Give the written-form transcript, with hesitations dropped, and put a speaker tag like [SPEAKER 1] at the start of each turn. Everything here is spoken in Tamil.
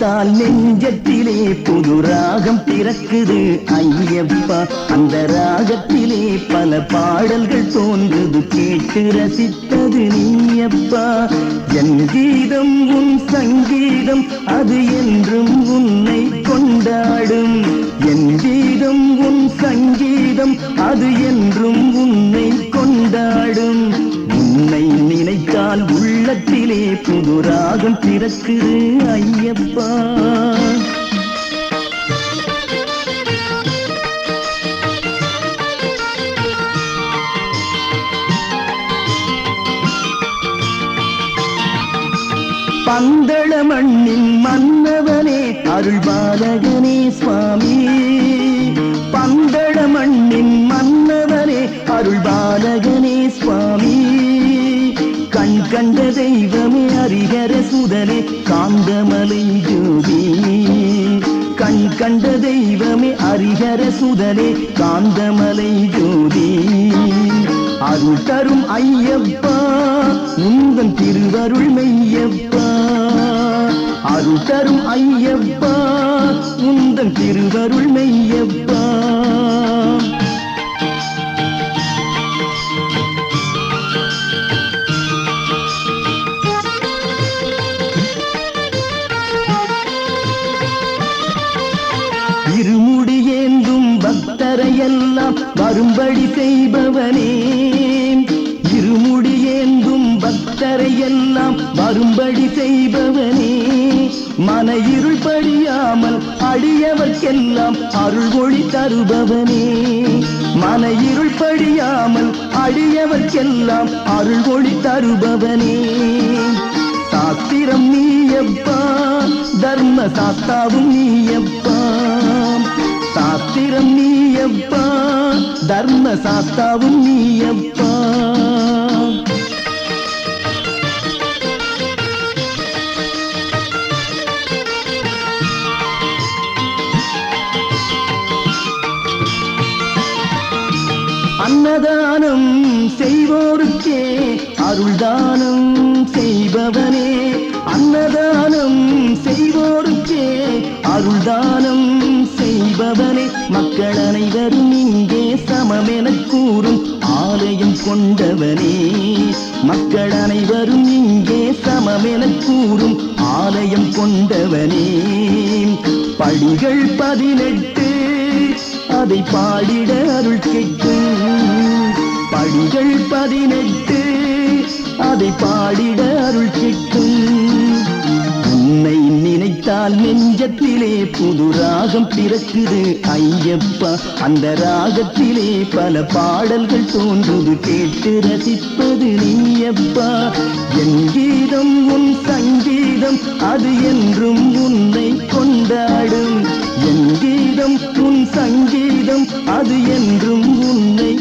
[SPEAKER 1] நினைத்தால் நெஞ்சத்திலே புது ராகம் பிறக்குது ஐயப்பா. அந்த ராகத்திலே பல பாடல்கள் தோன்றுது கேட்டு ரசித்தது நீயப்பா. என் கீதம் உன் சங்கீதம் அது என்றும் உன்னை கொண்டாடும். என் கீதம் உன் சங்கீதம் அது என்றும் உன்னை கொண்டாடும். உன்னை நினைத்தால் உள்ளத்திலே புது ராகம் பிறக்குது ஐயப்பா. பந்தள மண்ணின் மன்னவனே அருள் பாலகனே சுவாமி. பந்தள மண்ணின் மன்னவனே அருள் பாலகனே சுவாமி. கண் கண்ட தெய்வமே ஹரிஹர சுதனே காந்தமலை ஜோதி. கண் கண்ட தெய்வமே ஹரிஹர சுதனே காந்தமலை ஜோதி. அருள் தரும் ஐயப்பா உந்தன் திருவருள் மெய்யப்பா. அருள் தரும் ஐயப்பா உந்தன் திருவருள் மெய்யப்பா. இருமுடியேந்தும் பக்தரையெல்லாம் வரும்படி செய்பவனே. இருமுடியேந்தும் பக்தரையெல்லாம் வரும்படி செய்பவனே. மன இருள் படியாமல் அடியவர்க்கெல்லாம் அருள் ஒளி தருபவனே. மன இருள் படியாமல் அடியவர்க்கெல்லாம் அருள் ஒளி தருபவனே. சாத்திரம் நீயப்பா தர்ம சாஸ்தாவும் நீயப்பா. சாத்திரம் நீயப்பா தர்ம சாஸ்தாவும் நீயப்பா. அன்னதானம் செய்வோருக்கே அருள்தானம் செய்பவனே. அன்னதானம் செய்வோருக்கே அருள்தானம் செய்பவனே. மக்கள் அனைவரும் இங்கே சமமென கூறும் ஆலயம் கொண்டவனே. மக்கள் அனைவரும் இங்கே சமமென கூறும் ஆலயம் கொண்டவனே. படிகள் 18 அதை பாடிட அருள் கேட்கும். படிகள் 18 அதை பாடிட அருள் கேட்கும். உன்னை நினைத்தால் நெஞ்சத்திலே புது ராகம் பிறக்குது ஐயப்பா. அந்த ராகத்திலே பல பாடல்கள் தோன்றுது கேட்டு ரசிப்பது நீயப்பா. என் கீதம் உன் சங்கீதம் அது என்றும் உன்னை கொண்டாடும். என் கீதம் உன் சங்கீதம் அது என்றும் உன்னை